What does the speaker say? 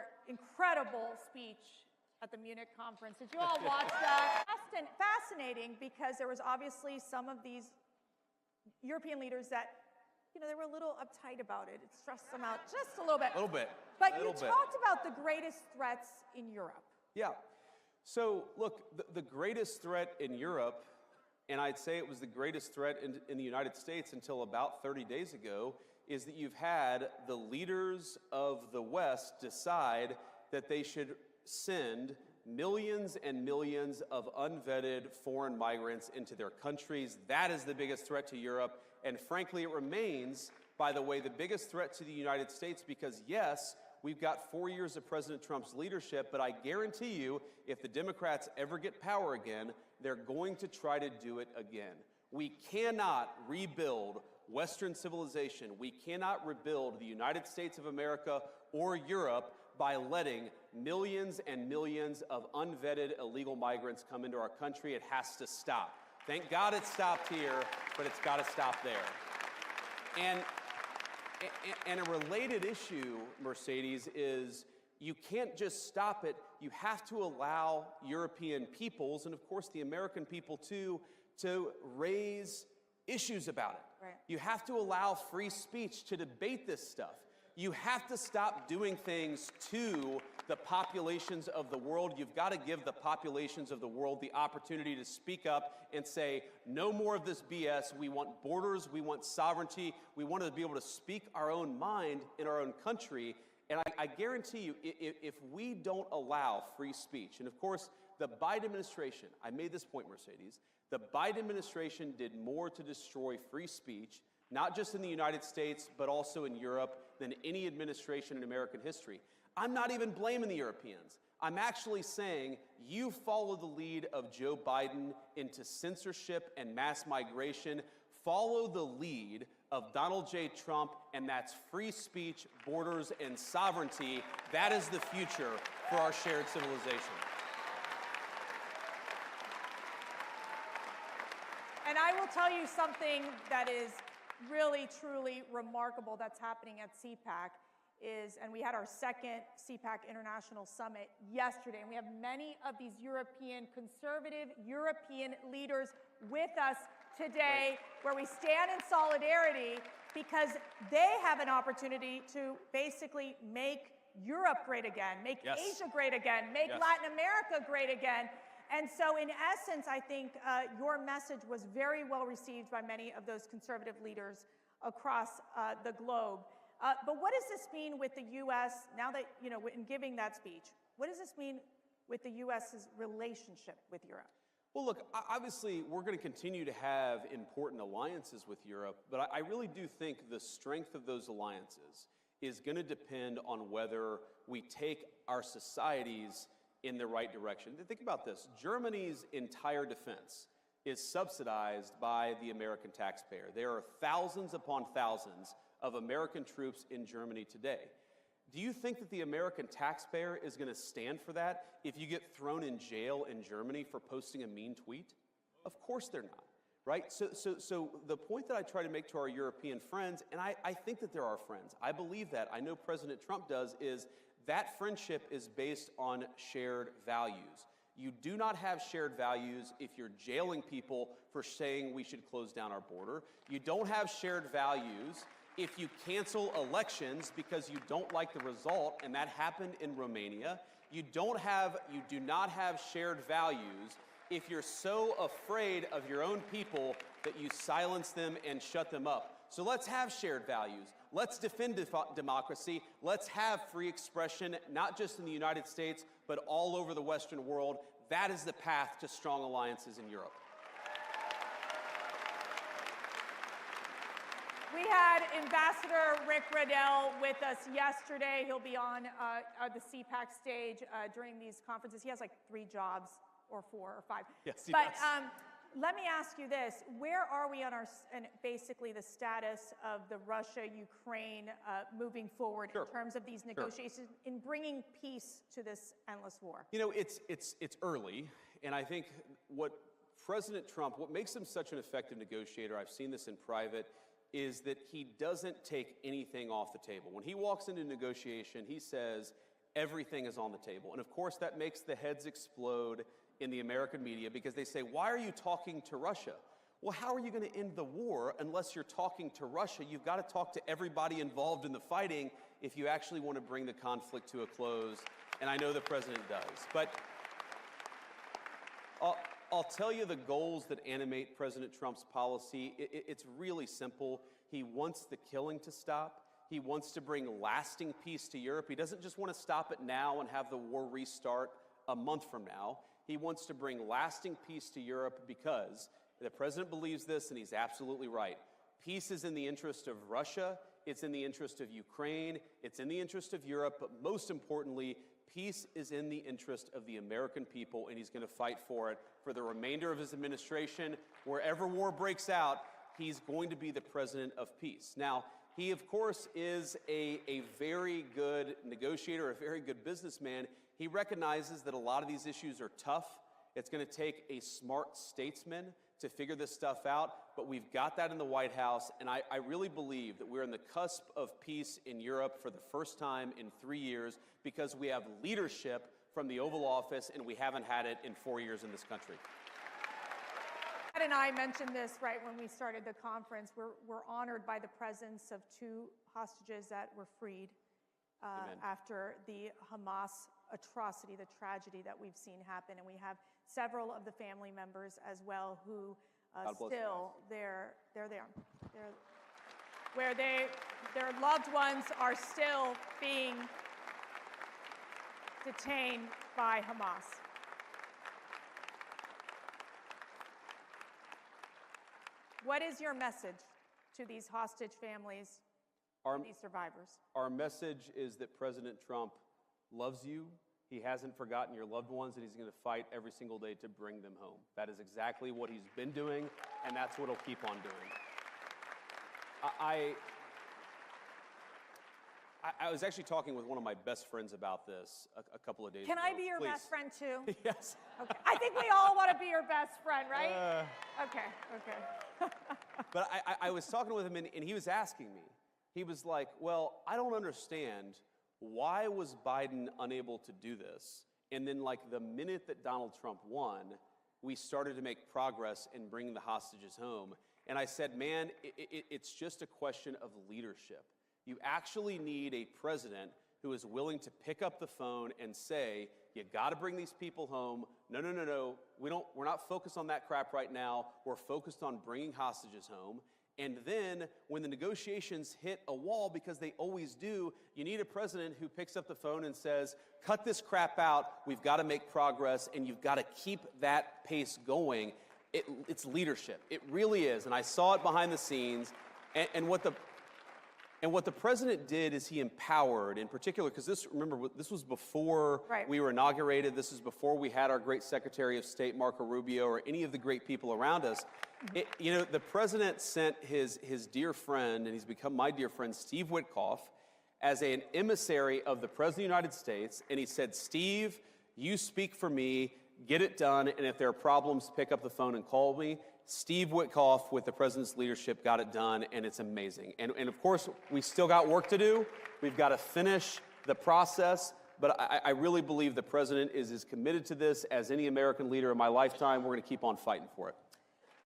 your incredible speech at the Munich conference. Did you all watch that? Fascinating, because there was obviously some of these European leaders that, they were a little uptight about it. It stressed them out just a little bit. A little bit. But you talked about the greatest threats in Europe. Yeah. So, look, the greatest threat in Europe, and I'd say it was the greatest threat in the United States until about 30 days ago, is that you've had the leaders of the West decide that they should send millions and millions of unvetted foreign migrants into their countries. That is the biggest threat to Europe. And frankly, it remains, by the way, the biggest threat to the United States because, yes, we've got 4 years of President Trump's leadership, but I guarantee you, if the Democrats ever get power again, they're going to try to do it again. We cannot rebuild Western civilization. We cannot rebuild the United States of America or Europe by letting millions and millions of unvetted illegal migrants come into our country. It has to stop. Thank God it stopped here, but it's got to stop there. And a related issue, Mercedes, is you can't just stop it. You have to allow European peoples, and of course the American people too, to raise issues about it. Right. You have to allow free speech to debate this stuff. You have to stop doing things to the populations of the world. You've got to give the populations of the world the opportunity to speak up and say, no more of this BS. We want borders. We want sovereignty. We want to be able to speak our own mind in our own country. And I guarantee you, if we don't allow free speech, and of course, the Biden administration, I made this point, Mercedes, the Biden administration did more to destroy free speech, not just in the United States, but also in Europe, than any administration in American history. I'm not even blaming the Europeans. I'm actually saying you follow the lead of Joe Biden into censorship and mass migration. Follow the lead of Donald J. Trump, and that's free speech, borders, and sovereignty. That is the future for our shared civilization. And I will tell you something that is really, truly remarkable that's happening at CPAC is, and we had our second CPAC International Summit yesterday, and we have many of these conservative European leaders with us today, where we stand in solidarity because they have an opportunity to basically make Europe great again, make Asia great again, make Latin America great again. And so in essence, I think your message was very well received by many of those conservative leaders across the globe. But what does this mean with the U.S. now that, in giving that speech, what does this mean with the U.S.'s relationship with Europe? Well, look, obviously, we're going to continue to have important alliances with Europe, but I really do think the strength of those alliances is going to depend on whether we take our societies in the right direction. Think about this. Germany's entire defense is subsidized by the American taxpayer. There are thousands upon thousands of American troops in Germany today. Do you think that the American taxpayer is going to stand for that if you get thrown in jail in Germany for posting a mean tweet? Of course they're not, right? So the point that I try to make to our European friends, and I think that they're our friends, I believe that, I know President Trump does, is that friendship is based on shared values. You do not have shared values if you're jailing people for saying we should close down our border. You don't have shared values if you cancel elections because you don't like the result, and that happened in Romania. You do not have shared values if you're so afraid of your own people that you silence them and shut them up. So let's have shared values. Let's defend democracy. Let's have free expression, not just in the United States, but all over the Western world. That is the path to strong alliances in Europe. We had Ambassador Rick Riddell with us yesterday. He'll be on the CPAC stage during these conferences. He has like 3 jobs, or 4 or 5. Yes, he does. Let me ask you this. Where are we on basically the status of the Russia-Ukraine moving forward in terms of these negotiations in bringing peace to this endless war? It's early, and I think what President Trump, what makes him such an effective negotiator, I've seen this in private, is that he doesn't take anything off the table. When he walks into negotiation, he says, everything is on the table. And of course, that makes the heads explode in the American media because they say, why are you talking to Russia? Well, how are you going to end the war unless you're talking to Russia? You've got to talk to everybody involved in the fighting if you actually want to bring the conflict to a close. And I know the president does. But I'll tell you the goals that animate President Trump's policy. It's really simple. He wants the killing to stop. He wants to bring lasting peace to Europe. He doesn't just want to stop it now and have the war restart a month from now. He wants to bring lasting peace to Europe because the president believes this, and he's absolutely right. Peace is in the interest of Russia. It's in the interest of Ukraine. It's in the interest of Europe. But most importantly, peace is in the interest of the American people, and he's going to fight for it for the remainder of his administration. Wherever war breaks out, he's going to be the president of peace. Now, he, of course, is a very good negotiator, a very good businessman. He recognizes that a lot of these issues are tough. It's going to take a smart statesman to figure this stuff out, but we've got that in the White House, and I really believe that we're in the cusp of peace in Europe for the first time in 3 years because we have leadership from the Oval Office, and we haven't had it in 4 years in this country. Ed and I mentioned this right when we started the conference. We're honored by the presence of 2 hostages that were freed after the Hamas atrocity, the tragedy that we've seen happen. And we have several of the family members as well who still, there they are. Where their loved ones are still being detained by Hamas. What is your message to these hostage families, these survivors? Our message is that President Trump loves you. He hasn't forgotten your loved ones, and he's going to fight every single day to bring them home. That is exactly what he's been doing, and that's what he'll keep on doing. I was actually talking with one of my best friends about this a couple of days ago. Can I be your best friend too? Yes. Okay. I think we all want to be your best friend, right? Okay. But I was talking with him, and he was asking me. He was like, well, I don't understand. Why was Biden unable to do this? And then, like, the minute that Donald Trump won, we started to make progress in bringing the hostages home. And I said, man, it's just a question of leadership. You actually need a president who is willing to pick up the phone and say, you got to bring these people home. No. We're not focused on that crap right now. We're focused on bringing hostages home. And then when the negotiations hit a wall, because they always do, you need a president who picks up the phone and says, cut this crap out. We've got to make progress, and you've got to keep that pace going. It's leadership. It really is. And I saw it behind the scenes. And what the president did is he empowered, in particular, because this was before we were inaugurated. This is before we had our great Secretary of State, Marco Rubio, or any of the great people around us. The president sent his dear friend, and he's become my dear friend, Steve Witkoff, as an emissary of the President of the United States. And he said, Steve, you speak for me, get it done, and if there are problems, pick up the phone and call me. Steve Witkoff, with the president's leadership, got it done, and it's amazing. And of course, we still got work to do. We've got to finish the process, but I really believe the president is as committed to this as any American leader in my lifetime. We're going to keep on fighting for it.